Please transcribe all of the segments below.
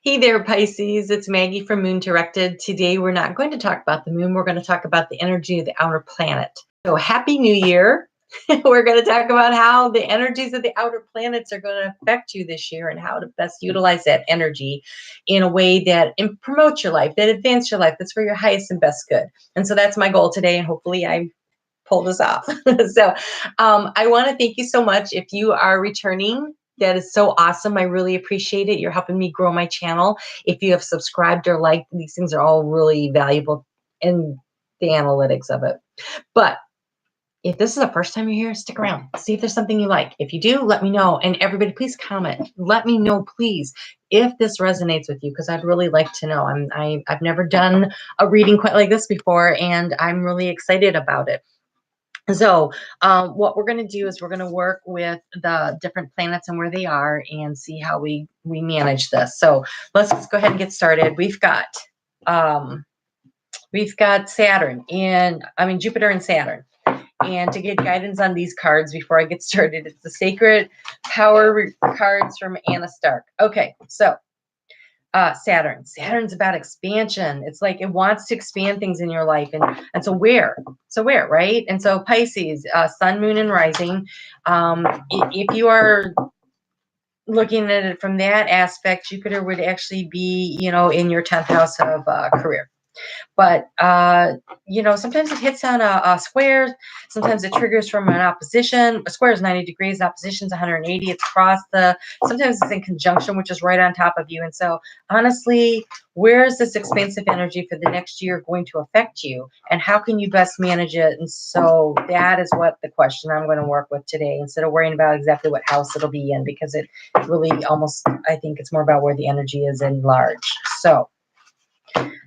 Hey there, Pisces. It's Maggie from Moon Directed. Today, we're not going to talk about the moon. We're going to talk about the energy of the outer planet. So, Happy New Year. We're going to talk about how the energies of the outer planets are going to affect you this year and how to best utilize that energy in a way that promotes your life, that advances your life, that's for your highest and best good. And so that's my goal today. And hopefully I pull this off. So I want to thank you so much. If you are returning, that is so awesome. I really appreciate it. You're helping me grow my channel. If you have subscribed or liked, these things are all really valuable in the analytics of it. But if this is the first time you're here, stick around. See if there's something you like. If you do, let me know. And everybody, please comment. Let me know, please, if this resonates with you, because I'd really like to know. I've never done a reading quite like this before, and I'm really excited about it. So what we're going to do is we're going to work with the different planets and where they are and see how we manage this. So let's just go ahead and get started. We've got Saturn Jupiter and Saturn. And to get guidance on these cards before I get started, it's the Sacred Power cards from Anna Stark. Okay, so Saturn's about expansion. It's like it wants to expand things in your life. And so where, right? And so Pisces, sun, moon, and rising. If you are looking at it from that aspect, Jupiter would actually be, in your 10th house of career. But, sometimes it hits on a square. Sometimes it triggers from an opposition. A square is 90 degrees. Opposition is 180. It's across sometimes it's in conjunction, which is right on top of you. And so, honestly, where is this expansive energy for the next year going to affect you? And how can you best manage it? And so that is what the question I'm going to work with today, instead of worrying about exactly what house it'll be in, because it really I think it's more about where the energy is in large. So,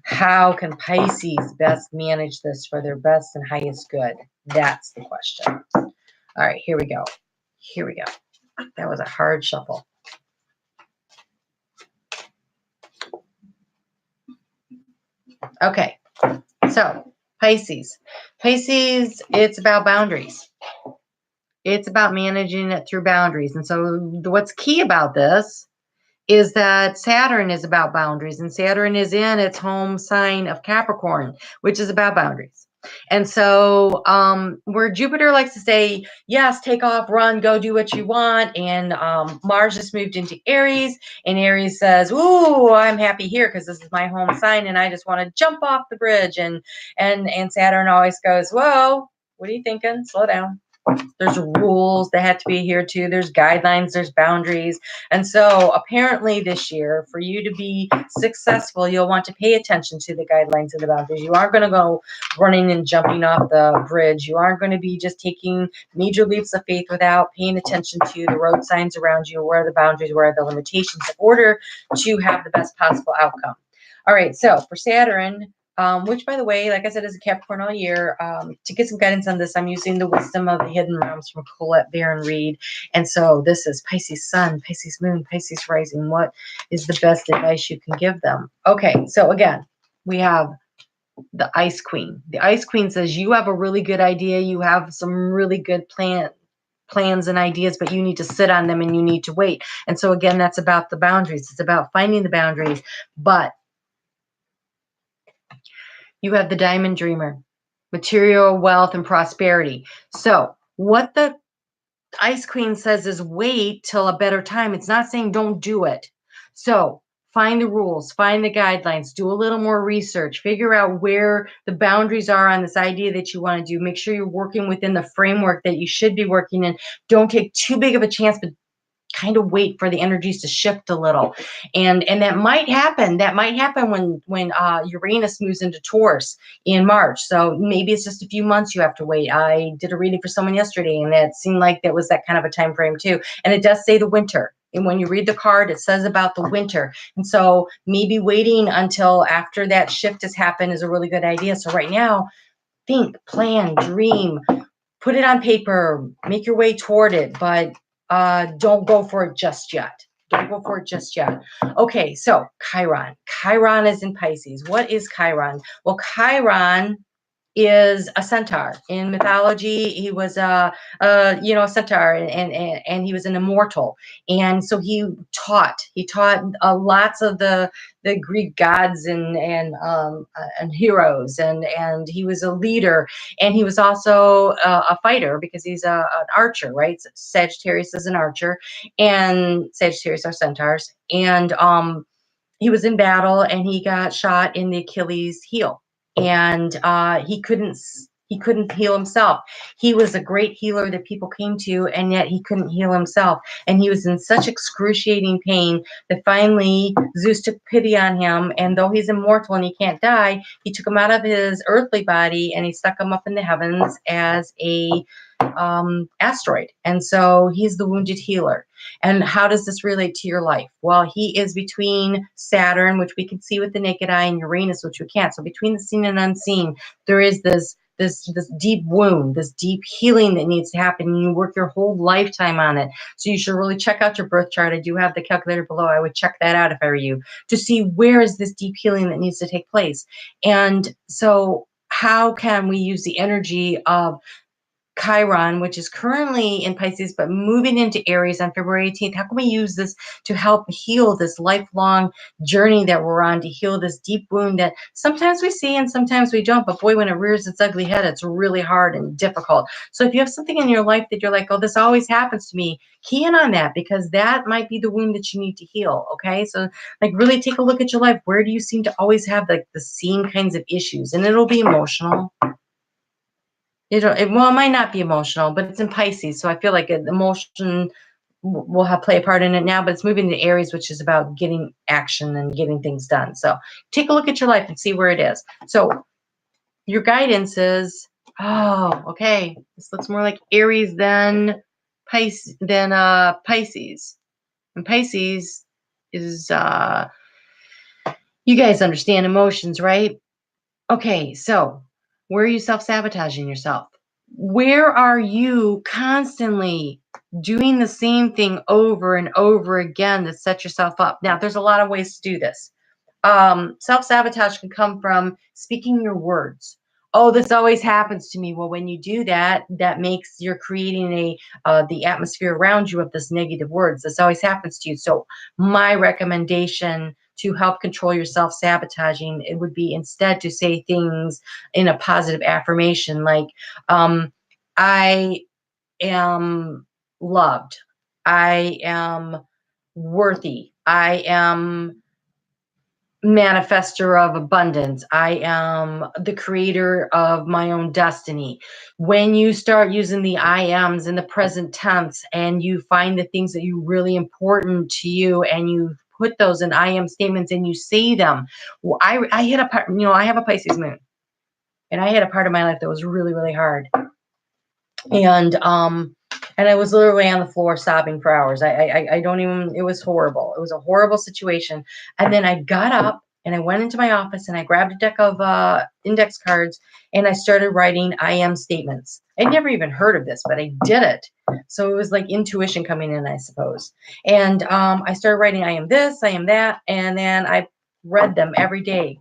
how can Pisces best manage this for their best and highest good? That's the question. All right, here we go. That was a hard shuffle. Okay, so Pisces, it's about boundaries. It's about managing it through boundaries. And so what's key about this is that Saturn is about boundaries, and Saturn is in its home sign of Capricorn, which is about boundaries. And so where Jupiter likes to say, yes, take off, run, go do what you want. And Mars just moved into Aries, and Aries says, ooh, I'm happy here because this is my home sign and I just want to jump off the bridge. And Saturn always goes, whoa, what are you thinking? Slow down. There's rules that have to be adhered to. There's guidelines, there's boundaries. And so apparently this year, for you to be successful, you'll want to pay attention to the guidelines and the boundaries. You aren't going to go running and jumping off the bridge. You aren't going to be just taking major leaps of faith without paying attention to the road signs around you. Where are the boundaries? Where are the limitations in order to have the best possible outcome? All right, so for Saturn, which, by the way, like I said, is a Capricorn all year. To get some guidance on this, I'm using the Wisdom of the Hidden Realms from Colette Baron Reed. And so this is Pisces Sun, Pisces Moon, Pisces Rising. What is the best advice you can give them? Okay, so again, we have the Ice Queen. The Ice Queen says you have a really good idea. You have some really good plans and ideas, but you need to sit on them and you need to wait. And so again, that's about the boundaries. It's about finding the boundaries. But you have the Diamond Dreamer, material wealth and prosperity. So what the Ice Queen says is wait till a better time. It's not saying don't do it. So find the rules, find the guidelines, do a little more research, figure out where the boundaries are on this idea that you want to do. Make sure you're working within the framework that you should be working in. Don't take too big of a chance, but kind of wait for the energies to shift a little. And that might happen. That might happen when Uranus moves into Taurus in March. So maybe it's just a few months you have to wait. I did a reading for someone yesterday, and that seemed like that was that kind of a time frame too. And it does say the winter. And when you read the card, it says about the winter. And so maybe waiting until after that shift has happened is a really good idea. So right now, think, plan, dream, put it on paper, make your way toward it, but don't go for it just yet. Okay, so Chiron. Chiron is in Pisces. What is Chiron? Well, Chiron is a centaur. In mythology, he was a centaur, and he was an immortal. And so he taught lots of the Greek gods and heroes, and he was a leader, and he was also a fighter because he's an archer, right? Sagittarius is an archer, and Sagittarius are centaurs, and he was in battle and he got shot in the Achilles heel, and he couldn't heal himself. He was a great healer that people came to, and yet he couldn't heal himself, and he was in such excruciating pain that finally Zeus took pity on him, and though he's immortal and he can't die, he took him out of his earthly body and he stuck him up in the heavens as a asteroid. And so he's the wounded healer. And how does this relate to your life? Well, he is between Saturn, which we can see with the naked eye, and Uranus, which we can't. So between the seen and unseen, there is this deep wound, this deep healing that needs to happen. And you work your whole lifetime on it. So you should really check out your birth chart. I do have the calculator below. I would check that out if I were you, to see where is this deep healing that needs to take place. And so how can we use the energy of Chiron, which is currently in Pisces, but moving into Aries on February 18th. How can we use this to help heal this lifelong journey that we're on, to heal this deep wound that sometimes we see and sometimes we don't, but boy, when it rears its ugly head, it's really hard and difficult. So if you have something in your life that you're like, oh, this always happens to me, key in on that, because that might be the wound that you need to heal. Okay. So like really take a look at your life. Where do you seem to always have like the same kinds of issues? And it'll be emotional. It might not be emotional, but it's in Pisces, so I feel like emotion will have play a part in it now. But it's moving to Aries, which is about getting action and getting things done. So take a look at your life and see where it is. So your guidance is, oh, okay, this looks more like Aries than Pisces. And Pisces is you guys understand emotions, right? Okay, so where are you self-sabotaging yourself? Where are you constantly doing the same thing over and over again to set yourself up? Now, there's a lot of ways to do this. Self-sabotage can come from speaking your words. Oh, this always happens to me. Well, when you do that, that makes you're creating the atmosphere around you of this negative words. This always happens to you. So my recommendation to help control your self-sabotaging, it would be instead to say things in a positive affirmation, like, I am loved. I am worthy. I am manifester of abundance. I am the creator of my own destiny. When you start using the I ams in the present tense and you find the things that you really important to you and you put those in I am statements and you say them. Well, I hit a part, I have a Pisces moon, and I had a part of my life that was really, really hard. And I was literally on the floor sobbing for hours. I don't even, it was horrible. It was a horrible situation. And then I got up and I went into my office and I grabbed a deck of index cards and I started writing I am statements. I'd never even heard of this, but I did it. So it was like intuition coming in, I suppose. And I started writing I am this, I am that. And then I read them every day.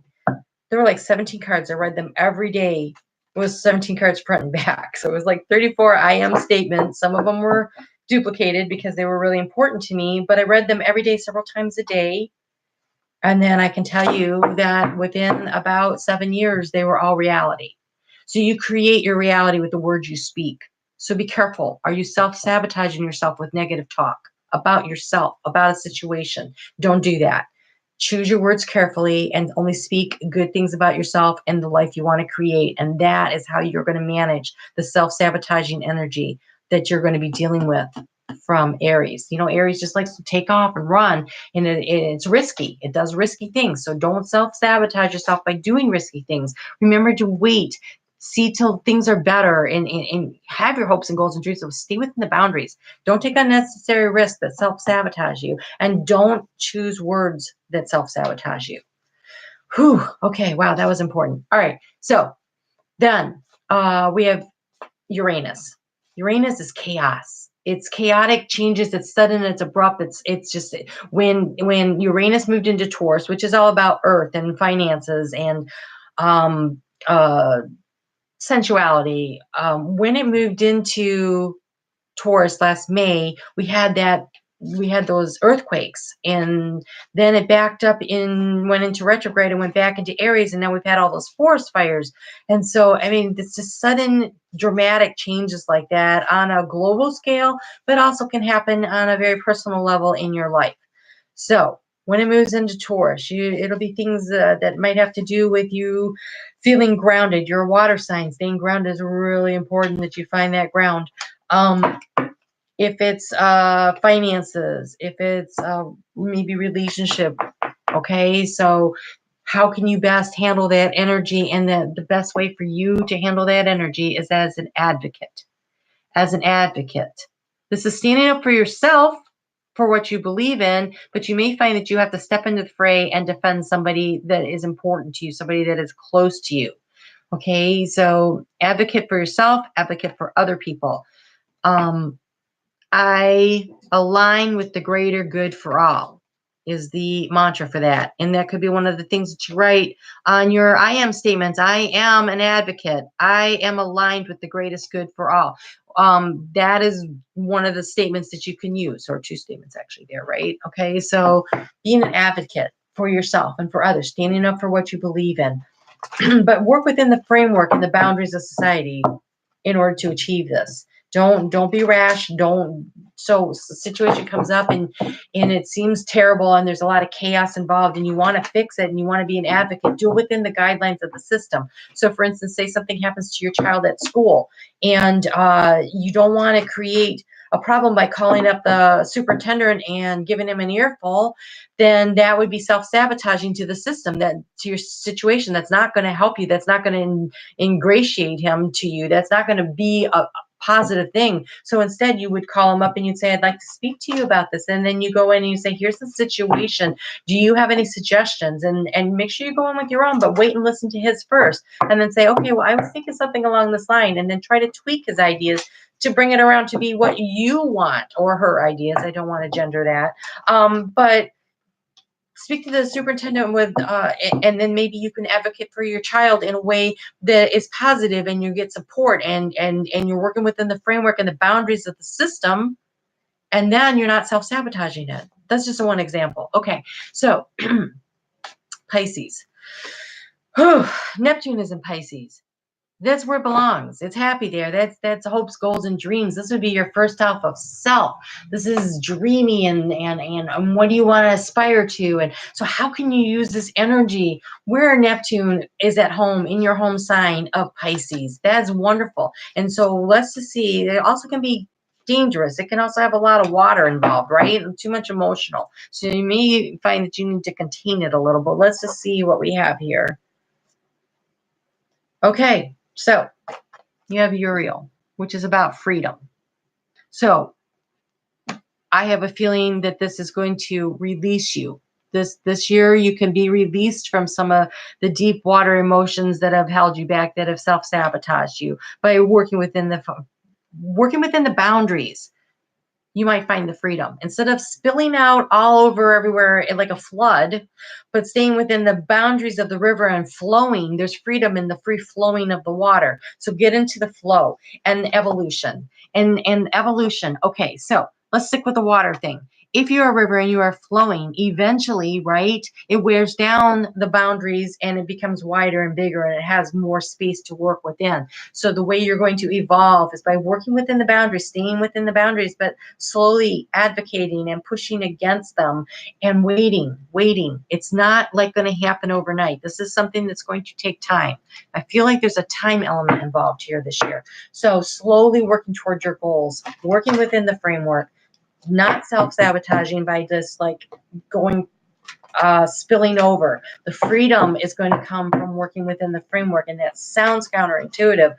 There were like 17 cards. I read them every day. It was 17 cards front and back. So it was like 34 I am statements. Some of them were duplicated because they were really important to me, but I read them every day, several times a day. And then I can tell you that within about 7 years, they were all reality. So you create your reality with the words you speak. So be careful. Are you self-sabotaging yourself with negative talk about yourself, about a situation? Don't do that. Choose your words carefully and only speak good things about yourself and the life you want to create. And that is how you're going to manage the self-sabotaging energy that you're going to be dealing with from Aries. Aries just likes to take off and run, and it's risky. It does risky things. So don't self-sabotage yourself by doing risky things. Remember to wait. See till things are better and have your hopes and goals and dreams. So stay within the boundaries. Don't take unnecessary risks that self-sabotage you, and don't choose words that self-sabotage you. Whew. Okay. Wow. That was important. All right. So then we have Uranus. Uranus is chaos. It's chaotic changes. It's sudden. It's abrupt. It's just when Uranus moved into Taurus, which is all about Earth and finances and sensuality. When it moved into Taurus last May, we had those earthquakes, and then it backed up went into retrograde and went back into Aries, and now we've had all those forest fires. And so, I mean, it's just sudden dramatic changes like that on a global scale, but also can happen on a very personal level in your life. So when it moves into Taurus, it'll be things that might have to do with you feeling grounded. Your water sign, staying grounded is really important that you find that ground. If it's finances, if it's maybe relationship, okay? So how can you best handle that energy? And the best way for you to handle that energy is as an advocate. As an advocate. This is standing up for yourself, for what you believe in, but you may find that you have to step into the fray and defend somebody that is important to you, somebody that is close to you. Okay, so advocate for yourself, advocate for other people. I align with the greater good for all is the mantra for that. And that could be one of the things that you write on your I am statements. I am an advocate. I am aligned with the greatest good for all. That is one of the statements that you can use, or two statements actually there, right? Okay, so being an advocate for yourself and for others, standing up for what you believe in, but work within the framework and the boundaries of society in order to achieve this. Don't be rash. So the situation comes up and it seems terrible and there's a lot of chaos involved and you want to fix it and you want to be an advocate, do it within the guidelines of the system. So for instance, say something happens to your child at school and you don't want to create a problem by calling up the superintendent and giving him an earful, then that would be self-sabotaging to the system, that to your situation. That's not going to help you. That's not going to ingratiate him to you. That's not going to be a positive thing. So instead you would call him up and you'd say, I'd like to speak to you about this. And then you go in and you say, here's the situation. Do you have any suggestions? And make sure you go in with your own, but wait and listen to his first. And then say, okay, well, I was thinking something along this line, and then try to tweak his ideas to bring it around to be what you want, or her ideas. I don't want to gender that. But speak to the superintendent with, and then maybe you can advocate for your child in a way that is positive, and you get support, and you're working within the framework and the boundaries of the system, and then you're not self-sabotaging it. That's just one example. Okay, so Pisces. Neptune is in Pisces. That's where it belongs. It's happy there. That's hopes, goals, and dreams. This would be your first half of self. This is dreamy and what do you want to aspire to? And so how can you use this energy where Neptune is at home in your home sign of Pisces? That's wonderful. And so let's just see. It also can be dangerous. It can also have a lot of water involved, right? And too much emotional. So you may find that you need to contain it a little, but let's just see what we have here. Okay. So you have Uriel, which is about freedom. So I have a feeling that this is going to release you. This year you can be released from some of the deep water emotions that have held you back, that have self-sabotaged you, by working within the boundaries. You might find the freedom instead of spilling out all over everywhere like a flood, but staying within the boundaries of the river and flowing. There's freedom in the free flowing of the water. So get into the flow and evolution and evolution. Okay, so let's stick with the water thing. If you're a river and you are flowing, eventually, right, it wears down the boundaries and it becomes wider and bigger and it has more space to work within. So the way you're going to evolve is by working within the boundaries, staying within the boundaries, but slowly advocating and pushing against them and waiting. It's not like going to happen overnight. This is something that's going to take time. I feel like there's a time element involved here this year. So slowly working towards your goals, working within the framework, not self-sabotaging by just like going spilling over. The freedom is going to come from working within the framework, and that sounds counterintuitive,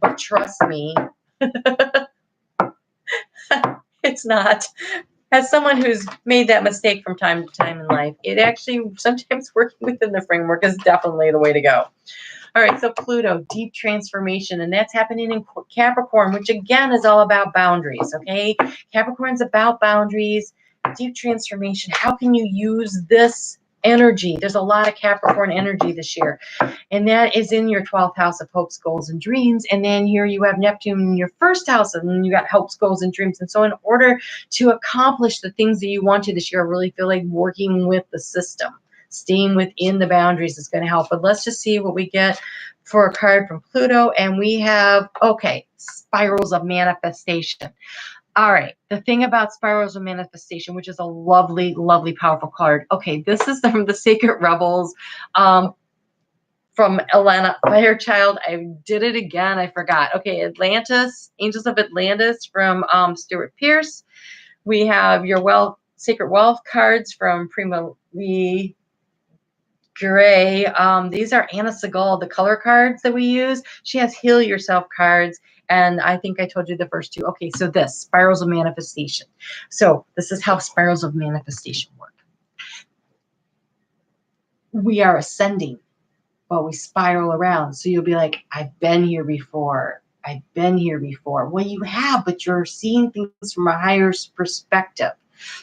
but trust me, it's not. As someone who's made that mistake from time to time in life, it actually sometimes working within the framework is definitely the way to go. All right, so Pluto, deep transformation, and that's happening in Capricorn, which again is all about boundaries, okay? Capricorn's about boundaries, deep transformation. How can you use this energy. There's a lot of Capricorn energy this year. And that is in your 12th house of hopes, goals, and dreams. And then here you have Neptune in your first house, and then you got hopes, goals, and dreams. And so in order to accomplish the things that you want to this year, I really feel like working with the system, staying within the boundaries is going to help. But let's just see what we get for a card from Pluto. And we have, okay, spirals of manifestation. All right. The thing about spirals of manifestation, which is a lovely, lovely, powerful card. Okay. This is from the Sacred Rebels. From Elena Firechild. I did it again. I forgot. Okay, Atlantis, Angels of Atlantis from Stuart Pierce. We have your Sacred Wealth cards from Prima Lee Gray. These are Anna Segal, the color cards that we use. She has Heal Yourself cards. And I think I told you the first two. Okay, so this, spirals of manifestation. So this is how spirals of manifestation work. We are ascending, but we spiral around. So you'll be like, I've been here before. I've been here before. Well, you have, but you're seeing things from a higher perspective.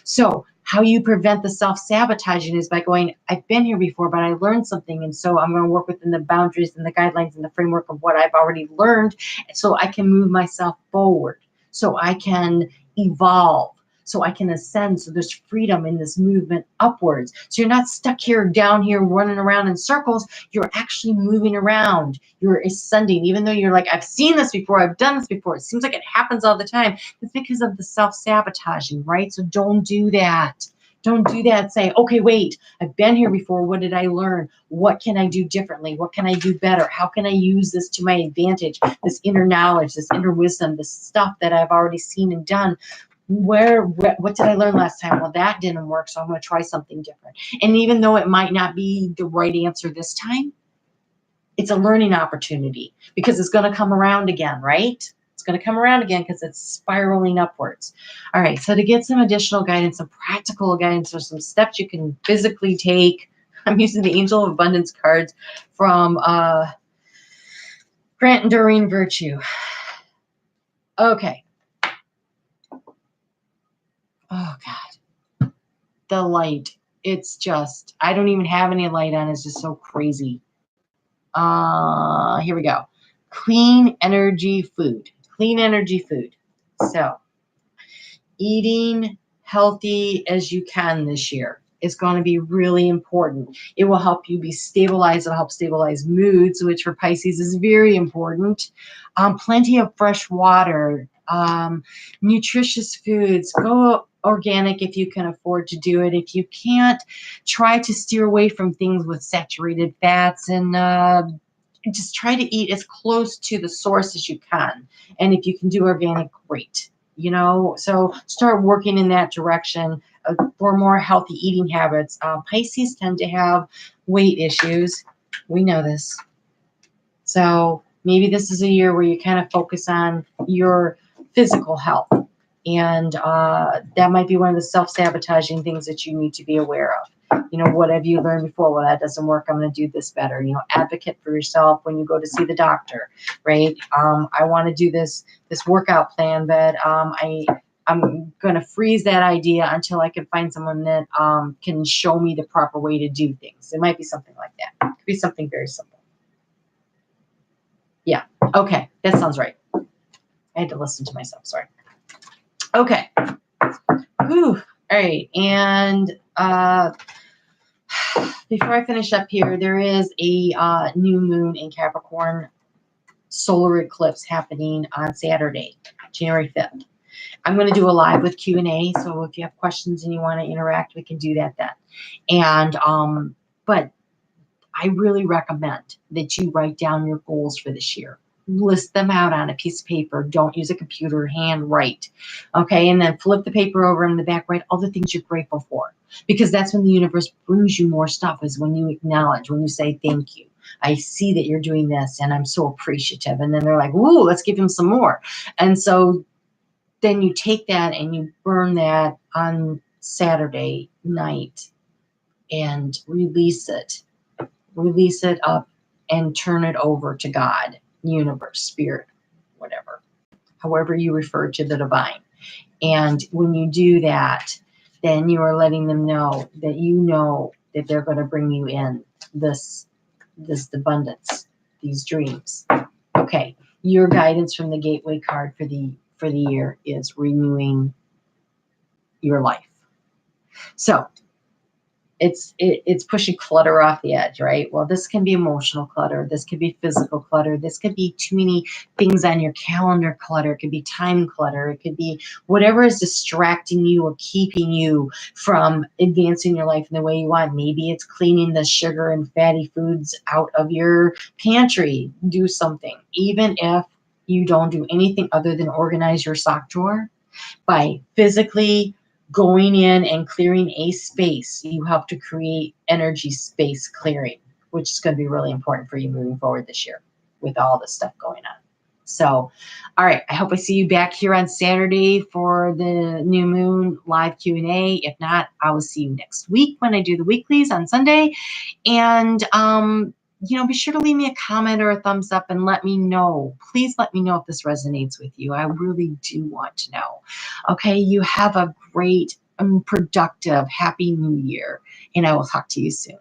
So how you prevent the self-sabotaging is by going, I've been here before, but I learned something. And so I'm going to work within the boundaries and the guidelines and the framework of what I've already learned, so I can move myself forward, so I can evolve, so I can ascend. So there's freedom in this movement upwards. So you're not stuck here, down here, running around in circles. You're actually moving around. You're ascending, even though you're like, I've seen this before. I've done this before. It seems like it happens all the time. It's because of the self-sabotaging, right? So don't do that. Don't do that. Say, okay, wait, I've been here before. What did I learn? What can I do differently? What can I do better? How can I use this to my advantage? This inner knowledge, this inner wisdom, this stuff that I've already seen and done. What did I learn last time? Well, that didn't work, so I'm going to try something different. And even though it might not be the right answer this time, it's a learning opportunity, because it's going to come around again, right? It's going to come around again because it's spiraling upwards. All right, so to get some additional guidance, some practical guidance, or some steps you can physically take, I'm using the Angel of Abundance cards from Grant and Doreen Virtue. Okay. Oh, God. The light. It's just, I don't even have any light on. It's just so crazy. Here we go. Clean energy food. Clean energy food. So, eating healthy as you can this year is going to be really important. It will help you be stabilized. It'll help stabilize moods, which for Pisces is very important. Plenty of fresh water. Nutritious foods. Go organic if you can afford to do it. If you can't, try to steer away from things with saturated fats, and just try to eat as close to the source as you can. And if you can do organic, great. You know, so start working in that direction for more healthy eating habits. Pisces tend to have weight issues. We know this. So maybe this is a year where you kind of focus on your physical health. And that might be one of the self-sabotaging things that you need to be aware of. You know, what have you learned before? Well, that doesn't work. I'm going to do this better. You know, advocate for yourself when you go to see the doctor, right? I want to do this workout plan, but I'm going to freeze that idea until I can find someone that can show me the proper way to do things. It might be something like that. It could be something very simple. Yeah. Okay. That sounds right. I had to listen to myself. Sorry. Okay. Whew. All right. And before I finish up here, there is a new moon in Capricorn solar eclipse happening on Saturday, January 5th. I'm going to do a live with Q&A. So if you have questions and you want to interact, we can do that then. And, but I really recommend that you write down your goals for this year. List them out on a piece of paper. Don't use a computer, handwrite. Okay. And then flip the paper over, in the back, write all the things you're grateful for, because that's when the universe brings you more stuff, is when you acknowledge, when you say, thank you. I see that you're doing this and I'm so appreciative. And then they're like, ooh, let's give him some more. And so then you take that and you burn that on Saturday night and release it up and turn it over to God, universe, spirit, whatever, however you refer to the divine. And when you do that, then you are letting them know that you know that they're going to bring you in this abundance, these dreams. Okay, your guidance from the Gateway card for the year is renewing your life. So it's pushing clutter off the edge, right? Well, this can be emotional clutter. This could be physical clutter. This could be too many things on your calendar clutter. It could be time clutter. It could be whatever is distracting you or keeping you from advancing your life in the way you want. Maybe it's cleaning the sugar and fatty foods out of your pantry. Do something. Even if you don't do anything other than organize your sock drawer, by physically going in and clearing a space, you help to create energy space clearing, which is going to be really important for you moving forward this year with all this stuff going on. So, all right, I hope I see you back here on Saturday for the new moon live Q&A. If not, I will see you next week when I do the weeklies on Sunday. And, be sure to leave me a comment or a thumbs up and let me know. Please let me know if this resonates with you. I really do want to know. Okay, you have a great, productive, happy new year, and I will talk to you soon.